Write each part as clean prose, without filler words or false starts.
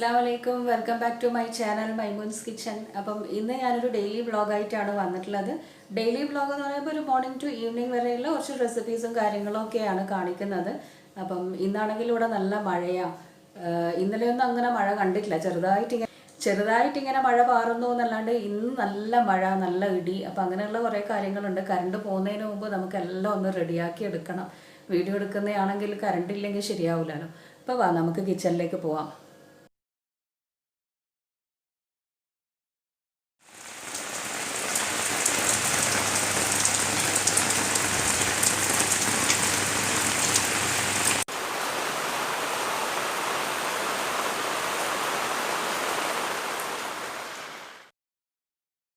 Assalamualaikum, welcome back to my channel Mymoonz kitchen. അപ്പം ഇന്ന് ഞാനൊരു ഡെയിലി വ്ളോഗായിട്ടാണ് വന്നിട്ടുള്ളത്. ഡെയിലി വ്ളോഗ് എന്ന് പറയുമ്പോൾ ഒരു മോർണിംഗ് ടു ഈവനിങ് വരെയുള്ള കുറച്ച് റെസിപ്പീസും കാര്യങ്ങളും ഒക്കെയാണ് കാണിക്കുന്നത്. അപ്പം ഇന്നാണെങ്കിൽ ഇവിടെ നല്ല മഴയാണ്. ഇന്നലെയൊന്നും അങ്ങനെ മഴ കണ്ടിട്ടില്ല. ചെറുതായിട്ട് ഇങ്ങനെ മഴ പാറുന്നു എന്നല്ലാണ്ട് ഇന്ന് നല്ല മഴ, നല്ല ഇടി. അപ്പം അങ്ങനെയുള്ള കുറേ കാര്യങ്ങളുണ്ട്. കറണ്ട് പോകുന്നതിന് മുമ്പ് നമുക്ക് എല്ലാം ഒന്ന് റെഡിയാക്കി എടുക്കണം. വീഡിയോ എടുക്കുന്നതാണെങ്കിൽ കറണ്ട് ഇല്ലെങ്കിൽ ശരിയാവില്ലല്ലോ. അപ്പോൾ വാ നമുക്ക് കിച്ചണിലേക്ക് പോവാം.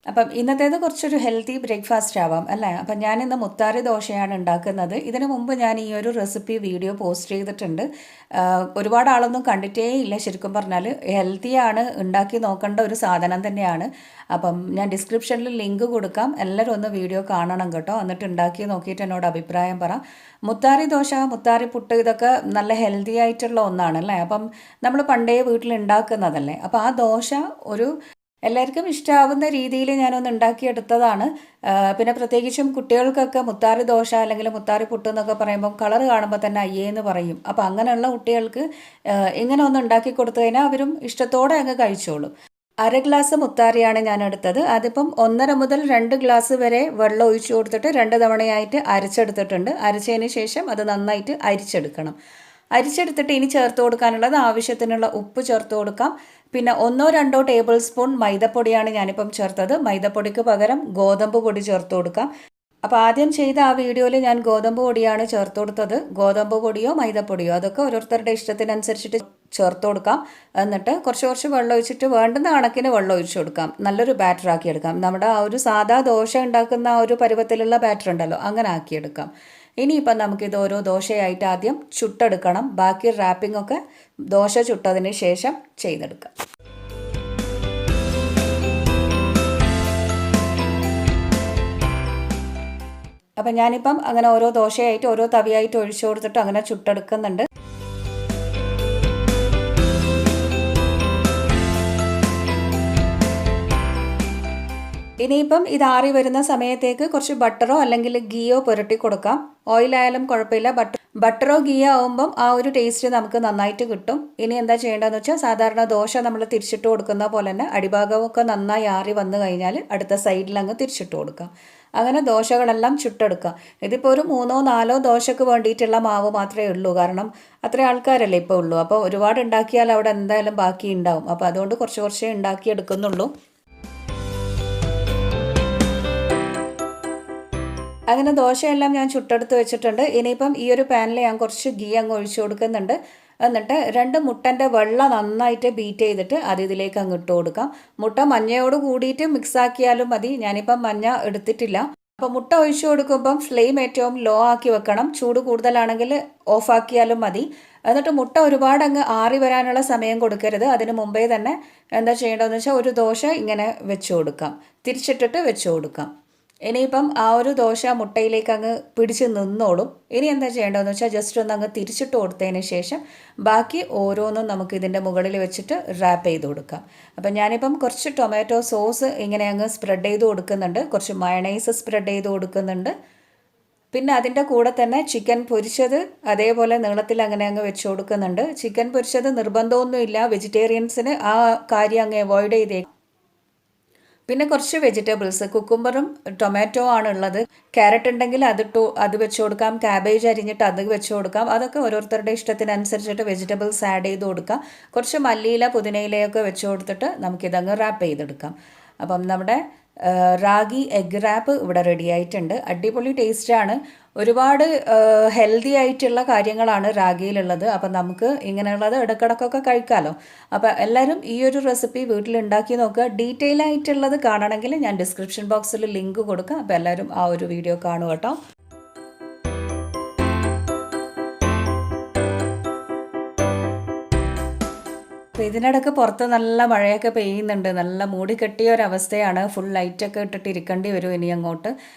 അപ്പം ഇന്നത്തേത് കുറച്ചൊരു ഹെൽത്തി ബ്രേക്ക്ഫാസ്റ്റ് ആവാം അല്ലേ. അപ്പം ഞാനിന്ന് മുത്താറി ദോശയാണ് ഉണ്ടാക്കുന്നത്. ഇതിനു മുമ്പ് ഞാൻ ഈ ഒരു റെസിപ്പി വീഡിയോ പോസ്റ്റ് ചെയ്തിട്ടുണ്ട്. ഒരുപാട് ആളൊന്നും കണ്ടിട്ടേ ഇല്ല. ശരിക്കും പറഞ്ഞാൽ ഹെൽത്തിയാണ്, ഉണ്ടാക്കി നോക്കേണ്ട ഒരു സാധനം തന്നെയാണ്. അപ്പം ഞാൻ ഡിസ്ക്രിപ്ഷനിൽ ലിങ്ക് കൊടുക്കാം. എല്ലാവരും ഒന്ന് വീഡിയോ കാണണം കേട്ടോ. എന്നിട്ട് ഉണ്ടാക്കി നോക്കിയിട്ട് എന്നോട് അഭിപ്രായം പറ. മുത്താറി ദോശ, മുത്താറി പുട്ട് ഇതൊക്കെ നല്ല ഹെൽത്തി ആയിട്ടുള്ള ഒന്നാണ് അല്ലേ. അപ്പം നമ്മൾ പണ്ടേ വീട്ടിൽ ഉണ്ടാക്കുന്നതല്ലേ. അപ്പോൾ ആ ദോശ ഒരു എല്ലാവർക്കും ഇഷ്ടമാവുന്ന രീതിയിൽ ഞാനൊന്ന് ഉണ്ടാക്കിയെടുത്തതാണ്. പിന്നെ പ്രത്യേകിച്ചും കുട്ടികൾക്കൊക്കെ മുത്താറി ദോശ അല്ലെങ്കിൽ മുത്താറി പുട്ട് എന്നൊക്കെ പറയുമ്പോൾ കളർ കാണുമ്പോൾ തന്നെ അയ്യേന്ന് പറയും. അപ്പോൾ അങ്ങനെയുള്ള കുട്ടികൾക്ക് ഇങ്ങനെ ഒന്ന് ഉണ്ടാക്കി കൊടുത്തു കഴിഞ്ഞാൽ അവരും ഇഷ്ടത്തോടെ അങ്ങ് കഴിച്ചോളും. 1/2 ഗ്ലാസ് മുത്താറിയാണ് ഞാൻ എടുത്തത്. അതിപ്പം 1.5 മുതൽ 2 ഗ്ലാസ് വരെ വെള്ളം ഒഴിച്ചു കൊടുത്തിട്ട് 2 തവണയായിട്ട് അരച്ചെടുത്തിട്ടുണ്ട്. അരച്ചതിന് ശേഷം അത് നന്നായിട്ട് അരിച്ചെടുക്കണം. അരിച്ചെടുത്തിട്ട് ഇനി ചേർത്ത് കൊടുക്കാനുള്ളത് ആവശ്യത്തിനുള്ള ഉപ്പ് ചേർത്ത് കൊടുക്കാം. പിന്നെ 1-2 ടേബിൾ സ്പൂൺ മൈദപ്പൊടിയാണ് ഞാനിപ്പം ചേർത്തത്. മൈദപ്പൊടിക്ക് പകരം ഗോതമ്പ് പൊടി ചേർത്ത് കൊടുക്കാം. അപ്പോൾ ആദ്യം ചെയ്ത ആ വീഡിയോയിൽ ഞാൻ ഗോതമ്പ് പൊടിയാണ് ചേർത്ത് കൊടുത്തത്. ഗോതമ്പ് പൊടിയോ മൈദപ്പൊടിയോ അതൊക്കെ ഓരോരുത്തരുടെ ഇഷ്ടത്തിനനുസരിച്ചിട്ട് ചേർത്ത് കൊടുക്കാം. എന്നിട്ട് കുറച്ച് വെള്ളം ഒഴിച്ചിട്ട് വേണ്ടുന്ന കണക്കിന് വെള്ളം ഒഴിച്ചു കൊടുക്കാം. നല്ലൊരു ബാറ്റർ ആക്കിയെടുക്കാം. നമ്മുടെ ആ ഒരു സാധാ ദോശ ഉണ്ടാക്കുന്ന ആ ഒരു പരുവത്തിലുള്ള ബാറ്റർ ഉണ്ടല്ലോ, അങ്ങനെ ആക്കിയെടുക്കാം. ഇനിയിപ്പം നമുക്കിത് ഓരോ ദോശയായിട്ട് ആദ്യം ചുട്ടെടുക്കണം. ബാക്കി റാപ്പിംഗ് ഒക്കെ ദോശ ചുട്ടതിന് ശേഷം ചെയ്തെടുക്കാം. അപ്പം ഞാനിപ്പം അങ്ങനെ ഓരോ ദോശയായിട്ട് ഓരോ തവിയായിട്ട് ഒഴിച്ചു കൊടുത്തിട്ട് അങ്ങനെ ചുട്ടെടുക്കുന്നുണ്ട്. ഇനിയിപ്പം ഇത് ആറി വരുന്ന സമയത്തേക്ക് കുറച്ച് ബട്ടറോ അല്ലെങ്കിൽ ഗീയോ പുരട്ടി കൊടുക്കാം. ഓയിലായാലും കുഴപ്പമില്ല. ബട്ടറോ ഗീയോ ആവുമ്പം ആ ഒരു ടേസ്റ്റ് നമുക്ക് നന്നായിട്ട് കിട്ടും. ഇനി എന്താ ചെയ്യേണ്ടതെന്ന് വെച്ചാൽ സാധാരണ ദോശ നമ്മൾ തിരിച്ചിട്ട് കൊടുക്കുന്ന പോലെ തന്നെ അടിഭാഗമൊക്കെ നന്നായി ആറി വന്നു കഴിഞ്ഞാൽ അടുത്ത സൈഡിൽ അങ്ങ് തിരിച്ചിട്ട് കൊടുക്കാം. അങ്ങനെ ദോശകളെല്ലാം ചുട്ടെടുക്കാം. ഇതിപ്പോൾ ഒരു 3-4 ദോശക്ക് വേണ്ടിയിട്ടുള്ള മാവ് മാത്രമേ ഉള്ളൂ. കാരണം അത്ര ആൾക്കാരല്ലേ ഇപ്പോൾ ഉള്ളൂ. അപ്പോൾ ഒരുപാട് ഉണ്ടാക്കിയാൽ അവിടെ എന്തായാലും ബാക്കി ഉണ്ടാവും. അപ്പോൾ അതുകൊണ്ട് കുറച്ചേ ഉണ്ടാക്കിയെടുക്കുന്നുള്ളൂ. അങ്ങനെ ദോശയെല്ലാം ഞാൻ ചുട്ടെടുത്ത് വെച്ചിട്ടുണ്ട്. ഇനിയിപ്പം ഈ ഒരു പാനിൽ ഞാൻ കുറച്ച് ഗീ അങ്ങ് ഒഴിച്ചു കൊടുക്കുന്നുണ്ട്. എന്നിട്ട് 2 മുട്ടൻ്റെ വെള്ള നന്നായിട്ട് ബീറ്റ് ചെയ്തിട്ട് അത് ഇതിലേക്ക് അങ്ങ് ഇട്ട് കൊടുക്കാം. മുട്ട മഞ്ഞയോട് കൂടിയിട്ട് മിക്സ് ആക്കിയാലും മതി. ഞാനിപ്പം മഞ്ഞ എടുത്തിട്ടില്ല. അപ്പോൾ മുട്ട ഒഴിച്ചു കൊടുക്കുമ്പം ഫ്ലെയിം ഏറ്റവും ലോ ആക്കി വെക്കണം. ചൂട് കൂടുതലാണെങ്കിൽ ഓഫാക്കിയാലും മതി. എന്നിട്ട് മുട്ട ഒരുപാട് അങ്ങ് ആറി വരാനുള്ള സമയം കൊടുക്കരുത്. അതിന് മുമ്പേ തന്നെ എന്താ ചെയ്യേണ്ടതെന്ന് വെച്ചാൽ ഒരു ദോശ ഇങ്ങനെ വെച്ച് കൊടുക്കാം. തിരിച്ചിട്ടിട്ട് വെച്ച് കൊടുക്കാം. ഇനിയിപ്പം ആ ഒരു ദോശ മുട്ടയിലേക്ക് അങ്ങ് പിടിച്ച് നിന്നോളും. ഇനി എന്താ ചെയ്യേണ്ടതെന്ന് വെച്ചാൽ ജസ്റ്റ് ഒന്ന് അങ്ങ് തിരിച്ചിട്ട് കൊടുത്തതിന് ശേഷം ബാക്കി ഓരോന്നും നമുക്ക് ഇതിൻ്റെ മുകളിൽ വെച്ചിട്ട് റാപ്പ് ചെയ്ത് കൊടുക്കാം. അപ്പം ഞാനിപ്പം കുറച്ച് ടൊമാറ്റോ സോസ് ഇങ്ങനെ അങ്ങ് സ്പ്രെഡ് ചെയ്ത് കൊടുക്കുന്നുണ്ട്. കുറച്ച് മയണൈസ് സ്പ്രെഡ് ചെയ്ത് കൊടുക്കുന്നുണ്ട്. പിന്നെ അതിൻ്റെ കൂടെ തന്നെ ചിക്കൻ പൊരിച്ചത് അതേപോലെ നീളത്തിൽ അങ്ങനെ അങ്ങ് വെച്ച് കൊടുക്കുന്നുണ്ട്. ചിക്കൻ പൊരിച്ചത് നിർബന്ധമൊന്നുമില്ല. വെജിറ്റേറിയൻസിന് ആ കാര്യം അങ്ങ് അവോയ്ഡ് ചെയ്തേ. പിന്നെ കുറച്ച് വെജിറ്റബിൾസ്, കുക്കുംബറും ടൊമാറ്റോ ആണുള്ളത്. ക്യാരറ്റ് ഉണ്ടെങ്കിൽ അത് വെച്ച് കൊടുക്കാം. ക്യാബേജ് അരിഞ്ഞിട്ട് അത് വെച്ച് കൊടുക്കാം. അതൊക്കെ ഓരോരുത്തരുടെ ഇഷ്ടത്തിനനുസരിച്ചിട്ട് വെജിറ്റബിൾസ് ആഡ് ചെയ്ത് കൊടുക്കാം. കുറച്ച് മല്ലിയില പുതിനയിലയൊക്കെ വെച്ച് കൊടുത്തിട്ട് നമുക്കിതങ്ങ് റാപ്പ് ചെയ്തെടുക്കാം. അപ്പം നമ്മുടെ റാഗി എഗ് റാപ്പ് ഇവിടെ റെഡി ആയിട്ടുണ്ട്. അടിപൊളി ടേസ്റ്റാണ്. ഒരുപാട് ഹെൽത്തി ആയിട്ടുള്ള കാര്യങ്ങളാണ് റാഗിയിലുള്ളത്. അപ്പം നമുക്ക് ഇങ്ങനെയുള്ളത് ഇടയ്ക്കിടയ്ക്കൊക്കെ കഴിക്കാമല്ലോ. അപ്പോൾ എല്ലാവരും ഈ ഒരു റെസിപ്പി വീട്ടിലുണ്ടാക്കി നോക്കുക. ഡീറ്റെയിൽ ആയിട്ടുള്ളത് കാണണമെങ്കിൽ ഞാൻ ഡിസ്ക്രിപ്ഷൻ ബോക്സിൽ ലിങ്ക് കൊടുക്കാം. അപ്പോൾ എല്ലാവരും ആ ഒരു വീഡിയോ കാണുക കേട്ടോ. അപ്പോൾ ഇതിനിടയ്ക്ക് പുറത്ത് നല്ല മഴയൊക്കെ പെയ്യുന്നുണ്ട്. നല്ല മൂടിക്കെട്ടിയ ഒരവസ്ഥയാണ്. ഫുൾ ലൈറ്റൊക്കെ ഇട്ടിട്ട് ഇരിക്കേണ്ടി വരും ഇനി അങ്ങോട്ട്.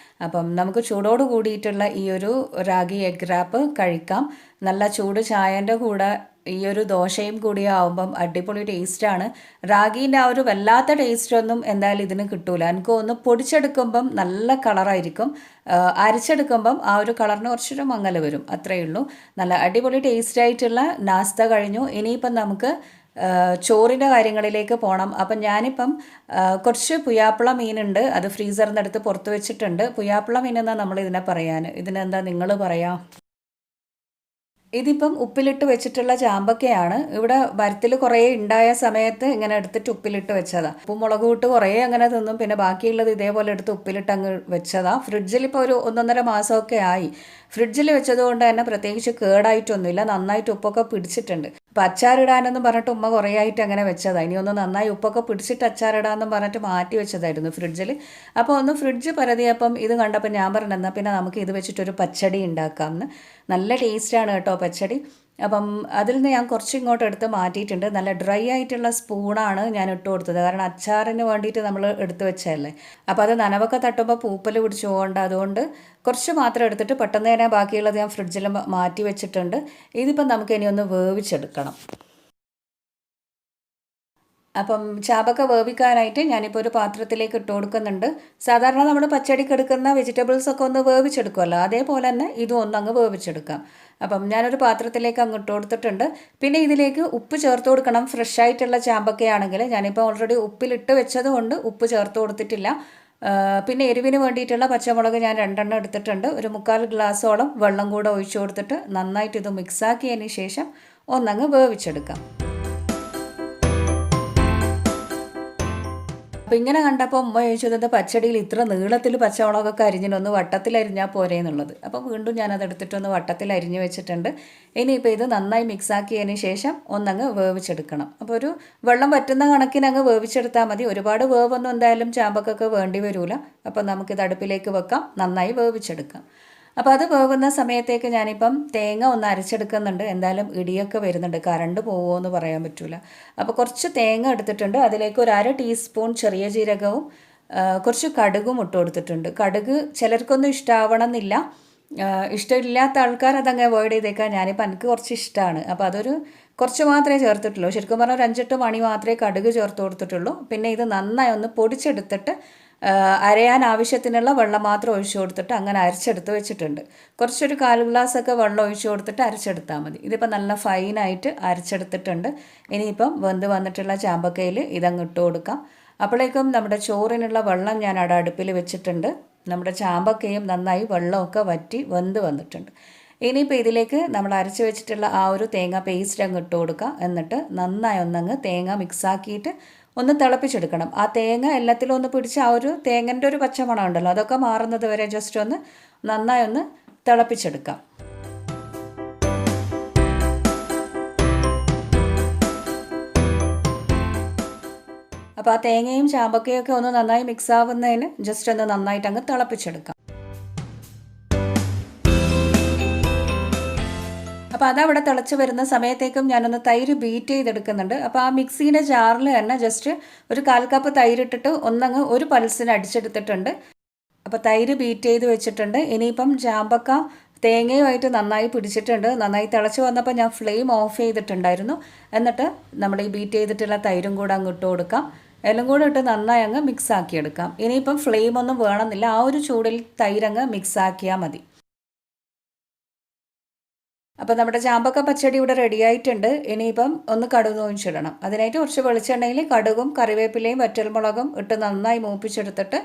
അപ്പം നമുക്ക് ചൂടോട് കൂടിയിട്ടുള്ള ഈ ഒരു റാഗി എഗ് റാപ്പ് കഴിക്കാം. നല്ല ചൂട് ചായൻ്റെ കൂടെ ഈ ഒരു ദോശയും കൂടി ആവുമ്പം അടിപൊളി ടേസ്റ്റാണ്. റാഗീൻ്റെ ആ ഒരു വല്ലാത്ത ടേസ്റ്റൊന്നും എന്തായാലും ഇതിന് കിട്ടൂല. എനിക്ക് ഒന്ന് പൊടിച്ചെടുക്കുമ്പം നല്ല കളറായിരിക്കും, അരച്ചെടുക്കുമ്പം ആ ഒരു കളറിന് കുറച്ചൊരു മങ്ങൽ വരും, അത്രയേ ഉള്ളൂ. നല്ല അടിപൊളി ടേസ്റ്റായിട്ടുള്ള നാസ്ത കഴിഞ്ഞു. ഇനിയിപ്പം നമുക്ക് ചോറിൻ്റെ കാര്യങ്ങളിലേക്ക് പോകണം. അപ്പം ഞാനിപ്പം കുറച്ച് പുയ്യാപ്പിള മീനുണ്ട്, അത് ഫ്രീസറിൽ നിന്ന് എടുത്ത് പുറത്ത് വെച്ചിട്ടുണ്ട്. പുയ്യാപ്പിള മീനെന്നാണ് നമ്മൾ ഇതിനെ പറയാൻ. ഇതിനെന്താ നിങ്ങൾ പറയാ? ഇതിപ്പം ഉപ്പിലിട്ട് വെച്ചിട്ടുള്ള ചാമ്പക്കയാണ്. ഇവിടെ മരത്തിൽ കുറേ ഉണ്ടായ സമയത്ത് ഇങ്ങനെ എടുത്തിട്ട് ഉപ്പിലിട്ട് വെച്ചതാണ്. ഉപ്പും മുളകും ഇട്ട് കുറേ അങ്ങനെ തിന്നും, പിന്നെ ബാക്കിയുള്ളത് ഇതേപോലെ എടുത്ത് ഉപ്പിലിട്ട് അങ്ങ് വെച്ചതാണ്. ഫ്രിഡ്ജിൽ ഇപ്പോൾ ഒരു 1.5 മാസമൊക്കെ ആയി. ഫ്രിഡ്ജിൽ വെച്ചതുകൊണ്ട് തന്നെ പ്രത്യേകിച്ച് കേടായിട്ടൊന്നുമില്ല, നന്നായിട്ട് ഉപ്പൊക്കെ പിടിച്ചിട്ടുണ്ട്. അപ്പം അച്ചാറിടാനെന്നും പറഞ്ഞിട്ട് ഉമ്മ കുറേ ആയിട്ട് അങ്ങനെ വെച്ചതാണ്. ഇനി ഒന്ന് നന്നായി ഉപ്പൊക്കെ പിടിച്ചിട്ട് അച്ചാറിടാമെന്നും പറഞ്ഞിട്ട് മാറ്റി വെച്ചതായിരുന്നു ഫ്രിഡ്ജിൽ. അപ്പോൾ ഒന്ന് ഫ്രിഡ്ജ് പരതിയപ്പം ഇത് കണ്ടപ്പോൾ ഞാൻ പറഞ്ഞെന്നാൽ പിന്നെ നമുക്ക് ഇത് വെച്ചിട്ടൊരു പച്ചടി ഉണ്ടാക്കാമെന്ന്. നല്ല ടേസ്റ്റാണ് കേട്ടോ പച്ചടി. അപ്പം അതിൽ നിന്ന് ഞാൻ കുറച്ച് ഇങ്ങോട്ട് എടുത്ത് മാറ്റിയിട്ടുണ്ട്. നല്ല ഡ്രൈ ആയിട്ടുള്ള സ്പൂണാണ് ഞാൻ ഇട്ട് കൊടുത്തത്, കാരണം അച്ചാറിന് വേണ്ടിയിട്ട് നമ്മൾ എടുത്ത് വെച്ചതല്ലേ. അപ്പോൾ അത് നനവൊക്കെ തട്ടുമ്പോൾ പൂപ്പൽ പിടിച്ചു പോകണ്ട, അതുകൊണ്ട് കുറച്ച് മാത്രം എടുത്തിട്ട് പെട്ടെന്ന് തന്നെ ബാക്കിയുള്ളത് ഞാൻ ഫ്രിഡ്ജിൽ മാറ്റി വെച്ചിട്ടുണ്ട്. ഇതിപ്പം നമുക്ക് ഇനി ഒന്ന് വേവിച്ചെടുക്കണം. അപ്പം ചാമ്പക്ക വേവിക്കാനായിട്ട് ഞാനിപ്പോൾ ഒരു പാത്രത്തിലേക്ക് ഇട്ട് കൊടുക്കുന്നുണ്ട്. സാധാരണ നമ്മൾ പച്ചടിക്ക് എടുക്കുന്ന വെജിറ്റബിൾസൊക്കെ ഒന്ന് വേവിച്ചെടുക്കുമല്ലോ, അതേപോലെ തന്നെ ഇതും ഒന്നങ്ങ് വേവിച്ചെടുക്കാം. അപ്പം ഞാനൊരു പാത്രത്തിലേക്ക് അങ്ങ് ഇട്ട് കൊടുത്തിട്ടുണ്ട്. പിന്നെ ഇതിലേക്ക് ഉപ്പ് ചേർത്ത് കൊടുക്കണം. ഫ്രഷ് ആയിട്ടുള്ള ചാമ്പക്കയാണെങ്കിൽ ഞാനിപ്പോൾ ഓൾറെഡി ഉപ്പിലിട്ട് വെച്ചത് കൊണ്ട് ഉപ്പ് ചേർത്ത് കൊടുത്തിട്ടില്ല. പിന്നെ എരിവിന് വേണ്ടിയിട്ടുള്ള പച്ചമുളക് ഞാൻ 2 എടുത്തിട്ടുണ്ട്. ഒരു 1/4 ഗ്ലാസ്സോളം വെള്ളം കൂടെ ഒഴിച്ചു കൊടുത്തിട്ട് നന്നായിട്ട് ഇത് മിക്സാക്കിയതിന് ശേഷം ഒന്നങ്ങ് വേവിച്ചെടുക്കാം. അപ്പോൾ ഇങ്ങനെ കണ്ടപ്പോൾ ഉമ്മ ചോദിച്ചത് പച്ചടിയിൽ ഇത്ര നീളത്തിൽ പച്ചമുളകൊക്കെ അരിഞ്ഞിട്ടൊന്ന് വട്ടത്തിൽ അരിഞ്ഞാൽ പോരേ എന്നുള്ളത്. അപ്പോൾ വീണ്ടും ഞാനത് എടുത്തിട്ടൊന്ന് വട്ടത്തിൽ അരിഞ്ഞ് വെച്ചിട്ടുണ്ട്. ഇനിയിപ്പോൾ ഇത് നന്നായി മിക്സാക്കിയതിന് ശേഷം ഒന്നങ്ങ് വേവിച്ചെടുക്കണം. അപ്പോൾ ഒരു വെള്ളം പറ്റുന്ന കണക്കിനങ്ങ് വേവിച്ചെടുത്താൽ മതി. ഒരുപാട് വേവൊന്നും എന്തായാലും ചാമ്പക്കൊക്കെ വേണ്ടി വരില്ല. അപ്പോൾ നമുക്കിത് അടുപ്പിലേക്ക് വെക്കാം, നന്നായി വേവിച്ചെടുക്കാം. അപ്പോൾ അത് വേവുന്ന സമയത്തേക്ക് ഞാനിപ്പം തേങ്ങ ഒന്ന് അരച്ചെടുക്കുന്നുണ്ട്. എന്തായാലും ഇടിയൊക്കെ വരുന്നുണ്ട്, കറണ്ട് പോവുമോ എന്ന് പറയാൻ പറ്റില്ല. അപ്പോൾ കുറച്ച് തേങ്ങ എടുത്തിട്ടുണ്ട്. അതിലേക്ക് ഒരു 1/2 ടീസ്പൂൺ ചെറിയ ജീരകവും കുറച്ച് കടുകും ഇട്ട് കൊടുത്തിട്ടുണ്ട്. കടുക് ചിലർക്കൊന്നും ഇഷ്ടമാവണമെന്നില്ല, ഇഷ്ടമില്ലാത്ത ആൾക്കാർ അതങ്ങ് അവോയ്ഡ് ചെയ്തേക്കാം. ഞാനിപ്പോൾ എനിക്ക് കുറച്ച് ഇഷ്ടമാണ്, അപ്പോൾ അതൊരു കുറച്ച് മാത്രമേ ചേർത്തിട്ടുള്ളൂ. ശരിക്കും പറഞ്ഞാൽ ഒരു 5-8 മണി മാത്രമേ കടുക് ചേർത്ത് കൊടുത്തിട്ടുള്ളൂ. പിന്നെ ഇത് നന്നായി ഒന്ന് പൊടിച്ചെടുത്തിട്ട് അരയാൻ ആവശ്യത്തിനുള്ള വെള്ളം മാത്രം ഒഴിച്ചു കൊടുത്തിട്ട് അങ്ങനെ അരച്ചെടുത്ത് വെച്ചിട്ടുണ്ട്. കുറച്ചൊരു 1/4 ഗ്ലാസ്സൊക്കെ വെള്ളം ഒഴിച്ചു കൊടുത്തിട്ട് അരച്ചെടുത്താൽ മതി. ഇതിപ്പോൾ നല്ല ഫൈനായിട്ട് അരച്ചെടുത്തിട്ടുണ്ട്. ഇനിയിപ്പം വെന്ത് വന്നിട്ടുള്ള ചാമ്പക്കയിൽ ഇതങ്ങ് ഇട്ട് കൊടുക്കാം. അപ്പോഴേക്കും നമ്മുടെ ചോറിനുള്ള വെള്ളം ഞാൻ അവിടെ അടുപ്പിൽ വെച്ചിട്ടുണ്ട്. നമ്മുടെ ചാമ്പക്കയും നന്നായി വെള്ളമൊക്കെ വറ്റി വെന്ത് വന്നിട്ടുണ്ട്. ഇനിയിപ്പോൾ ഇതിലേക്ക് നമ്മൾ അരച്ച് വെച്ചിട്ടുള്ള ആ ഒരു തേങ്ങ പേസ്റ്റ് അങ്ങ് ഇട്ട് കൊടുക്കുക. എന്നിട്ട് നന്നായി ഒന്നങ്ങ് തേങ്ങ മിക്സാക്കിയിട്ട് ഒന്ന് തിളപ്പിച്ചെടുക്കണം. ആ തേങ്ങ എല്ലാത്തിലും ഒന്ന് പിടിച്ച് ആ ഒരു തേങ്ങൻ്റെ ഒരു പച്ചമണം ഉണ്ടല്ലോ, അതൊക്കെ മാറുന്നത് വരെ ജസ്റ്റ് ഒന്ന് നന്നായി ഒന്ന് തിളപ്പിച്ചെടുക്കാം. അപ്പോൾ ആ തേങ്ങയും ചാമ്പക്കയൊക്കെ ഒന്ന് നന്നായി മിക്സ് ആവുന്നതിന് ജസ്റ്റ് ഒന്ന് നന്നായിട്ട് അങ്ങ് തിളപ്പിച്ചെടുക്കാം. അപ്പോൾ അതവിടെ തിളച്ച് വരുന്ന സമയത്തേക്കും ഞാനൊന്ന് തൈര് ബീറ്റ് ചെയ്തെടുക്കുന്നുണ്ട്. അപ്പോൾ ആ മിക്സീൻ്റെ ജാറിൽ തന്നെ ജസ്റ്റ് ഒരു 1/4 കപ്പ് തൈരിട്ടിട്ട് ഒന്നങ്ങ് ഒരു പൾസിന് അടിച്ചെടുത്തിട്ടുണ്ട്. അപ്പോൾ തൈര് ബീറ്റ് ചെയ്ത് വെച്ചിട്ടുണ്ട്. ഇനിയിപ്പം ചാമ്പക്ക തേങ്ങയുമായിട്ട് നന്നായി പിടിച്ചിട്ടുണ്ട്. നന്നായി തിളച്ച് വന്നപ്പോൾ ഞാൻ ഫ്ലെയിം ഓഫ് ചെയ്തിട്ടുണ്ടായിരുന്നു. എന്നിട്ട് നമ്മൾ ഈ ബീറ്റ് ചെയ്തിട്ടുള്ള തൈരും കൂടെ അങ്ങ് ഇട്ട് കൊടുക്കാം. എല്ലാം കൂടെ ഇട്ട് നന്നായി അങ്ങ് മിക്സ് ആക്കിയെടുക്കാം. ഇനിയിപ്പം ഫ്ലെയിമൊന്നും വേണമെന്നില്ല, ആ ഒരു ചൂടിൽ തൈരങ്ങ് മിക്സ് ആക്കിയാൽ മതി. അപ്പോൾ നമ്മുടെ ചാമ്പക്ക പച്ചടി ഇവിടെ റെഡി ആയിട്ടുണ്ട്. ഇനിയിപ്പം ഒന്ന് കടുക് തോന്നിച്ചിടണം. അതിനായിട്ട് കുറച്ച് വെളിച്ചെണ്ണയിൽ കടുകും കറിവേപ്പിലയും വറ്റൽമുളകും ഇട്ട് നന്നായി മൂപ്പിച്ചെടുത്തിട്ട്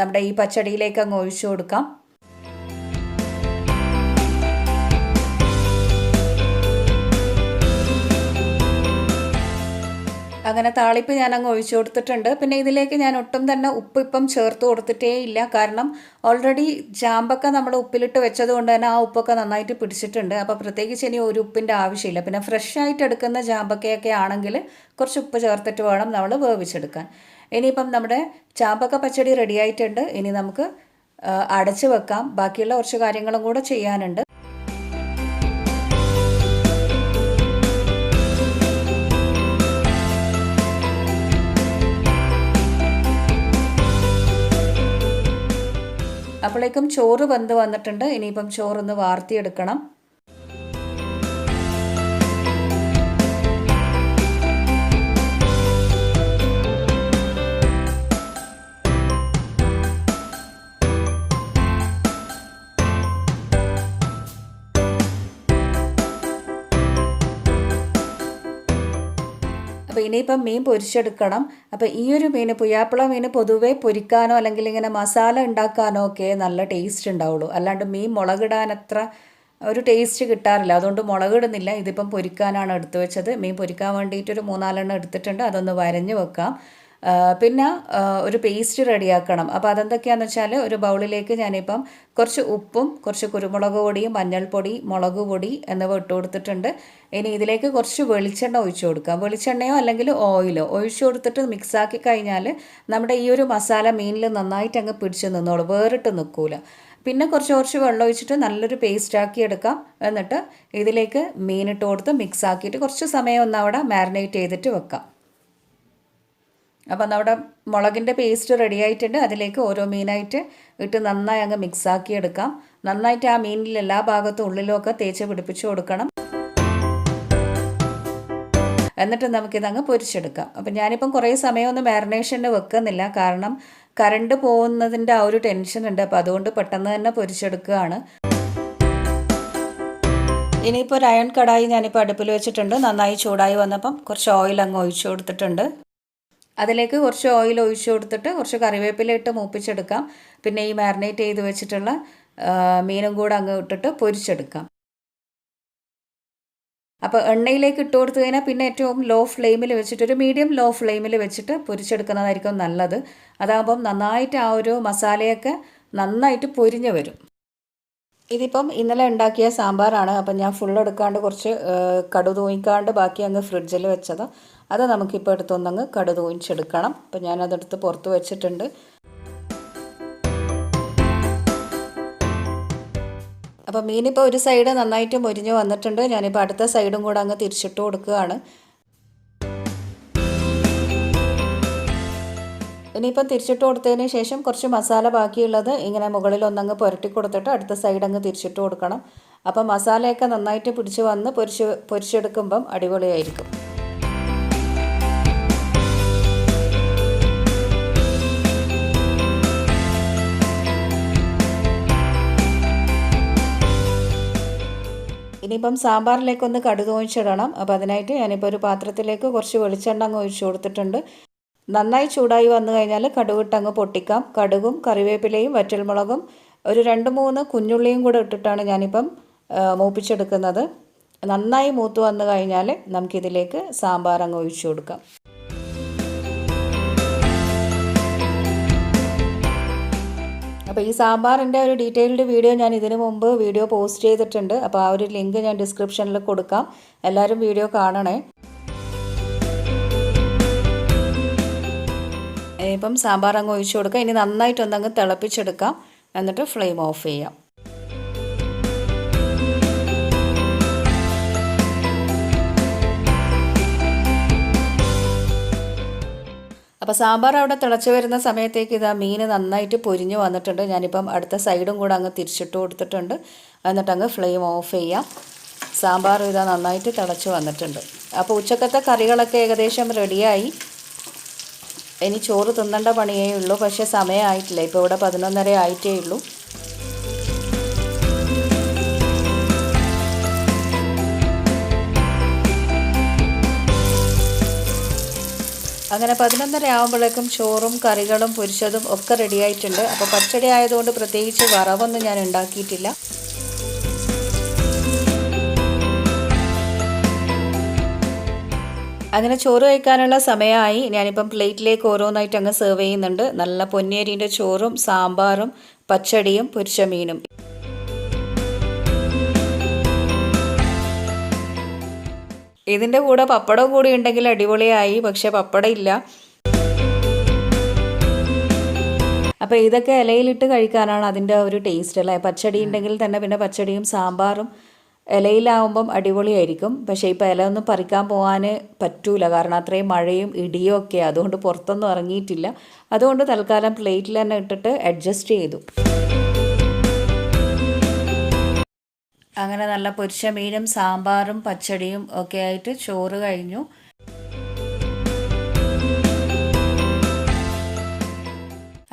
നമ്മുടെ ഈ പച്ചടിയിലേക്ക് അങ്ങ് ഒഴിച്ചു കൊടുക്കാം. അങ്ങനെ താളിപ്പ് ഞാൻ അങ്ങ് ഒഴിച്ചു കൊടുത്തിട്ടുണ്ട്. പിന്നെ ഇതിലേക്ക് ഞാൻ ഒട്ടും തന്നെ ഉപ്പ് ഇപ്പം ചേർത്ത് കൊടുത്തിട്ടേ ഇല്ല, കാരണം ഓൾറെഡി ചാമ്പക്ക നമ്മൾ ഉപ്പിലിട്ട് വെച്ചത് കൊണ്ട് തന്നെ ആ ഉപ്പൊക്കെ നന്നായിട്ട് പിടിച്ചിട്ടുണ്ട്. അപ്പോൾ പ്രത്യേകിച്ച് ഇനി ഒരു ഉപ്പിൻ്റെ ആവശ്യമില്ല. പിന്നെ ഫ്രഷ് ആയിട്ട് എടുക്കുന്ന ചാമ്പക്കയൊക്കെ ആണെങ്കിൽ കുറച്ച് ഉപ്പ് ചേർത്തിട്ട് വേണം നമ്മൾ വേവിച്ചെടുക്കാൻ. ഇനിയിപ്പം നമ്മുടെ ചാമ്പക്ക പച്ചടി റെഡി ആയിട്ടുണ്ട്. ഇനി നമുക്ക് അടച്ച് വെക്കാം. ബാക്കിയുള്ള കുറച്ച് കാര്യങ്ങളും കൂടെ ചെയ്യാനുണ്ട്. അപ്പോഴേക്കും ചോറ് വെന്ത് വന്നിട്ടുണ്ട്. ഇനിയിപ്പം ചോറൊന്ന് വാർത്തിയെടുക്കണം. അപ്പോൾ ഇനിയിപ്പം മീൻ പൊരിച്ചെടുക്കണം. അപ്പോൾ ഈ ഒരു മീൻ, പുയ്യാപ്പിള മീൻ പൊതുവേ പൊരിക്കാനോ അല്ലെങ്കിൽ ഇങ്ങനെ മസാല ഉണ്ടാക്കാനോ ഒക്കെ നല്ല ടേസ്റ്റ് ഉണ്ടാവുള്ളൂ. അല്ലാണ്ട് മീൻ മുളകിടാൻ അത്ര ഒരു ടേസ്റ്റ് കിട്ടാറില്ല. അതുകൊണ്ട് മുളകിടുന്നില്ല. ഇതിപ്പം പൊരിക്കാനാണ് എടുത്തു വെച്ചത്. മീൻ പൊരിക്കാൻ വേണ്ടിയിട്ടൊരു 3-4 എടുത്തിട്ടുണ്ട്. അതൊന്ന് വരഞ്ഞ് വെക്കാം. പിന്നെ ഒരു പേസ്റ്റ് റെഡിയാക്കണം. അപ്പോൾ അതെന്തൊക്കെയാണെന്ന് വെച്ചാൽ, ഒരു ബൗളിലേക്ക് ഞാനിപ്പം കുറച്ച് ഉപ്പും കുറച്ച് കുരുമുളക് പൊടിയും മഞ്ഞൾപ്പൊടി, മുളക് പൊടി എന്നിവ ഇട്ട് കൊടുത്തിട്ടുണ്ട്. ഇനി ഇതിലേക്ക് കുറച്ച് വെളിച്ചെണ്ണ ഒഴിച്ചു കൊടുക്കാം. വെളിച്ചെണ്ണയോ അല്ലെങ്കിൽ ഓയിലോ ഒഴിച്ചു കൊടുത്തിട്ട് മിക്സാക്കി കഴിഞ്ഞാൽ നമ്മുടെ ഈ ഒരു മസാല മീനിൽ നന്നായിട്ട് അങ്ങ് പിടിച്ച് നിന്നോളൂ, വേറിട്ട് നിൽക്കൂല. പിന്നെ കുറച്ച് വെള്ളം ഒഴിച്ചിട്ട് നല്ലൊരു പേസ്റ്റാക്കി എടുക്കാം. എന്നിട്ട് ഇതിലേക്ക് മീനിട്ട് കൊടുത്ത് മിക്സാക്കിയിട്ട് കുറച്ച് സമയം ഒന്ന് അവിടെ മാരിനേറ്റ് ചെയ്തിട്ട് വെക്കാം. അപ്പം നമ്മുടെ മുളകിൻ്റെ പേസ്റ്റ് റെഡി ആയിട്ടുണ്ട്. അതിലേക്ക് ഓരോ മീനായിട്ട് ഇട്ട് നന്നായി അങ്ങ് മിക്സാക്കി എടുക്കാം. നന്നായിട്ട് ആ മീനിൽ എല്ലാ ഭാഗത്തും ഉള്ളിലുമൊക്കെ തേച്ച് പിടിപ്പിച്ച് കൊടുക്കണം. എന്നിട്ട് നമുക്കിതങ്ങ് പൊരിച്ചെടുക്കാം. അപ്പം ഞാനിപ്പം കുറേ സമയമൊന്നും മാരിനേഷന് വെക്കുന്നില്ല, കാരണം കറണ്ട് പോകുന്നതിൻ്റെ ആ ഒരു ടെൻഷൻ ഉണ്ട്. അപ്പോൾ അതുകൊണ്ട് പെട്ടെന്ന് തന്നെ പൊരിച്ചെടുക്കുകയാണ്. ഇനിയിപ്പോൾ ഒരു അയൺ കടായി ഞാനിപ്പോൾ അടുപ്പിൽ വെച്ചിട്ടുണ്ട്. നന്നായി ചൂടായി വന്നപ്പം കുറച്ച് ഓയിൽ അങ്ങ് ഒഴിച്ചു കൊടുത്തിട്ടുണ്ട്. അതിലേക്ക് കുറച്ച് ഓയിൽ ഒഴിച്ചു കൊടുത്തിട്ട് കുറച്ച് കറിവേപ്പില ഇട്ട് മൂപ്പിച്ചെടുക്കാം. പിന്നെ ഈ മാരിനേറ്റ് ചെയ്ത് വെച്ചിട്ടുള്ള മീനും കൂടെ അങ്ങ് ഇട്ടിട്ട് പൊരിച്ചെടുക്കാം. അപ്പോൾ എണ്ണയിലേക്ക് ഇട്ട് കൊടുത്തു കഴിഞ്ഞാൽ പിന്നെ ഏറ്റവും ലോ ഫ്ലെയിമിൽ വെച്ചിട്ട്, ഒരു മീഡിയം ലോ ഫ്ലെയിമിൽ വെച്ചിട്ട് പൊരിച്ചെടുക്കുന്നതായിരിക്കും നല്ലത്. അതാകുമ്പം നന്നായിട്ട് ആ ഒരു മസാലയൊക്കെ നന്നായിട്ട് പൊരിഞ്ഞ് വരും. ഇതിപ്പം ഇന്നലെ ഉണ്ടാക്കിയ സാമ്പാറാണ്. അപ്പം ഞാൻ ഫുൾ എടുക്കാണ്ട് കുറച്ച് കടു തൂങ്ങിക്കാണ്ട് ബാക്കി അങ്ങ് ഫ്രിഡ്ജിൽ വെച്ചത്. അത് നമുക്കിപ്പോൾ എടുത്തൊന്നങ്ങ് കടു തൂങ്ങിച്ചെടുക്കണം. അപ്പം ഞാനതെടുത്ത് പുറത്ത് വെച്ചിട്ടുണ്ട്. അപ്പോൾ മീനിപ്പോൾ ഒരു സൈഡ് നന്നായിട്ട് മൊരിഞ്ഞ് വന്നിട്ടുണ്ട്. ഞാനിപ്പോൾ അടുത്ത സൈഡും കൂടെ അങ്ങ് തിരിച്ചിട്ട് കൊടുക്കുകയാണ്. ഇനിയിപ്പം തിരിച്ചിട്ട് കൊടുത്തതിന് ശേഷം കുറച്ച് മസാല ബാക്കിയുള്ളത് ഇങ്ങനെ മുകളിൽ ഒന്നങ്ങ് പുരട്ടി കൊടുത്തിട്ട് അടുത്ത സൈഡ് അങ്ങ് തിരിച്ചിട്ട് കൊടുക്കണം. അപ്പം മസാലയൊക്കെ നന്നായിട്ട് പിടിച്ച് വന്ന് പൊരിച്ചെടുക്കുമ്പം അടിപൊളിയായിരിക്കും. ഇനിയിപ്പം സാമ്പാറിലേക്കൊന്ന് കടുക് ഒഴിച്ചിടണം. അപ്പോൾ അതിനായിട്ട് ഞാനിപ്പോൾ ഒരു പാത്രത്തിലേക്ക് കുറച്ച് വെളിച്ചെണ്ണ അങ്ങ് ഒഴിച്ചു കൊടുത്തിട്ടുണ്ട്. നന്നായി ചൂടായി വന്നു കഴിഞ്ഞാൽ കടുകിട്ടങ്ങ് പൊട്ടിക്കാം. കടുകും കറിവേപ്പിലയും വറ്റൽമുളകും ഒരു 2-3 കുഞ്ഞുള്ളിയും കൂടെ ഇട്ടിട്ടാണ് ഞാനിപ്പം മൂപ്പിച്ചെടുക്കുന്നത്. നന്നായി മൂത്ത് വന്നു കഴിഞ്ഞാൽ നമുക്കിതിലേക്ക് സാമ്പാർ അങ്ങ് ഒഴിച്ചു കൊടുക്കാം. അപ്പോൾ ഈ സാമ്പാറിൻ്റെ ഒരു ഡീറ്റെയിൽഡ് വീഡിയോ ഞാൻ ഇതിനു മുമ്പ് വീഡിയോ പോസ്റ്റ് ചെയ്തിട്ടുണ്ട്. അപ്പോൾ ആ ഒരു ലിങ്ക് ഞാൻ ഡിസ്ക്രിപ്ഷനിൽ കൊടുക്കാം. എല്ലാവരും വീഡിയോ കാണണേ. ഇപ്പം സാമ്പാർ അങ്ങ് ഒഴിച്ചു കൊടുക്കാം. ഇനി നന്നായിട്ടൊന്നങ്ങ് തിളപ്പിച്ചെടുക്കാം. എന്നിട്ട് ഫ്ലെയിം ഓഫ് ചെയ്യാം. അപ്പോൾ സാമ്പാർ അവിടെ തിളച്ച് വരുന്ന സമയത്തേക്ക് ഇതാ മീൻ നന്നായിട്ട് പൊരിഞ്ഞ് വന്നിട്ടുണ്ട്. ഞാനിപ്പം അടുത്ത സൈഡും കൂടെ അങ്ങ് തിരിച്ചിട്ട് കൊടുത്തിട്ടുണ്ട്. എന്നിട്ടങ്ങ് ഫ്ലെയിം ഓഫ് ചെയ്യാം. സാമ്പാർ ഇതാ നന്നായിട്ട് തിളച്ച് വന്നിട്ടുണ്ട്. അപ്പോൾ ഉച്ചക്കത്തെ കറികളൊക്കെ ഏകദേശം റെഡിയായി. ഇനി ചോറ് തിന്നേണ്ട പണിയേ ഉള്ളൂ. പക്ഷേ സമയമായിട്ടില്ല. ഇപ്പോൾ ഇവിടെ 11:30 ആയിട്ടേ ഉള്ളൂ. അങ്ങനെ 11:30 ആകുമ്പോഴേക്കും ചോറും കറികളും പൊരിച്ചതും ഒക്കെ റെഡിയായിട്ടുണ്ട്. അപ്പോൾ പച്ചടി ആയതുകൊണ്ട് പ്രത്യേകിച്ച് വറവൊന്നും ഞാൻ ഉണ്ടാക്കിയിട്ടില്ല. അങ്ങനെ ചോറ് കഴിക്കാനുള്ള സമയമായി. ഞാനിപ്പം പ്ലേറ്റിലേക്ക് ഓരോന്നായിട്ട് അങ്ങ് സെർവ് ചെയ്യുന്നുണ്ട്. നല്ല പൊന്നിയരിൻ്റെ ചോറും സാമ്പാറും പച്ചടിയും പൊരിച്ച മീനും. ഇതിൻ്റെ കൂടെ പപ്പടം കൂടി ഉണ്ടെങ്കിൽ അടിപൊളിയായി. പക്ഷേ പപ്പടം ഇല്ല. അപ്പോൾ ഇതൊക്കെ ഇലയിലിട്ട് കഴിക്കാനാണ് അതിൻ്റെ ഒരു ടേസ്റ്റ് അല്ലേ. പച്ചടി ഉണ്ടെങ്കിൽ തന്നെ പിന്നെ പച്ചടിയും സാമ്പാറും ഇലയിലാവുമ്പം അടിപൊളിയായിരിക്കും. പക്ഷേ ഇപ്പോൾ ഇല ഒന്നും പറിക്കാൻ പോകാൻ പറ്റൂല, കാരണം അത്രയും മഴയും ഇടിയും ഒക്കെ. അതുകൊണ്ട് പുറത്തൊന്നും ഇറങ്ങിയിട്ടില്ല. അതുകൊണ്ട് തൽക്കാലം പ്ലേറ്റിൽ തന്നെ ഇട്ടിട്ട് അഡ്ജസ്റ്റ് ചെയ്തു. അങ്ങനെ നല്ല പൊരിച്ച മീനും സാമ്പാറും പച്ചടിയും ഒക്കെ ആയിട്ട് ചോറ് കഴിഞ്ഞു.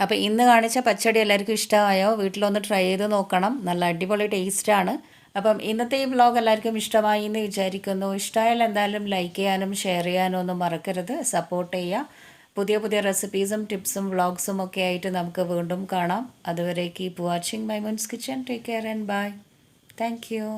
അപ്പോൾ ഇന്ന് കാണിച്ച പച്ചടി എല്ലാവർക്കും ഇഷ്ടമായോ? വീട്ടിലൊന്ന് ട്രൈ ചെയ്ത് നോക്കണം. നല്ല അടിപൊളി ടേസ്റ്റാണ്. അപ്പം ഇന്നത്തെ ഈ വ്ലോഗ് എല്ലാവർക്കും ഇഷ്ടമായി എന്ന് വിചാരിക്കുന്നു. ഇഷ്ടമായാൽ എന്തായാലും ലൈക്ക് ചെയ്യാനും ഷെയർ ചെയ്യാനും ഒന്നും മറക്കരുത്. സപ്പോർട്ട് ചെയ്യുക. പുതിയ പുതിയ റെസിപ്പീസും ടിപ്സും വ്ളോഗ്സും ഒക്കെ ആയിട്ട് നമുക്ക് വീണ്ടും കാണാം. അതുവരെ keep watching Maimoon's kitchen. Take care and bye. Thank U.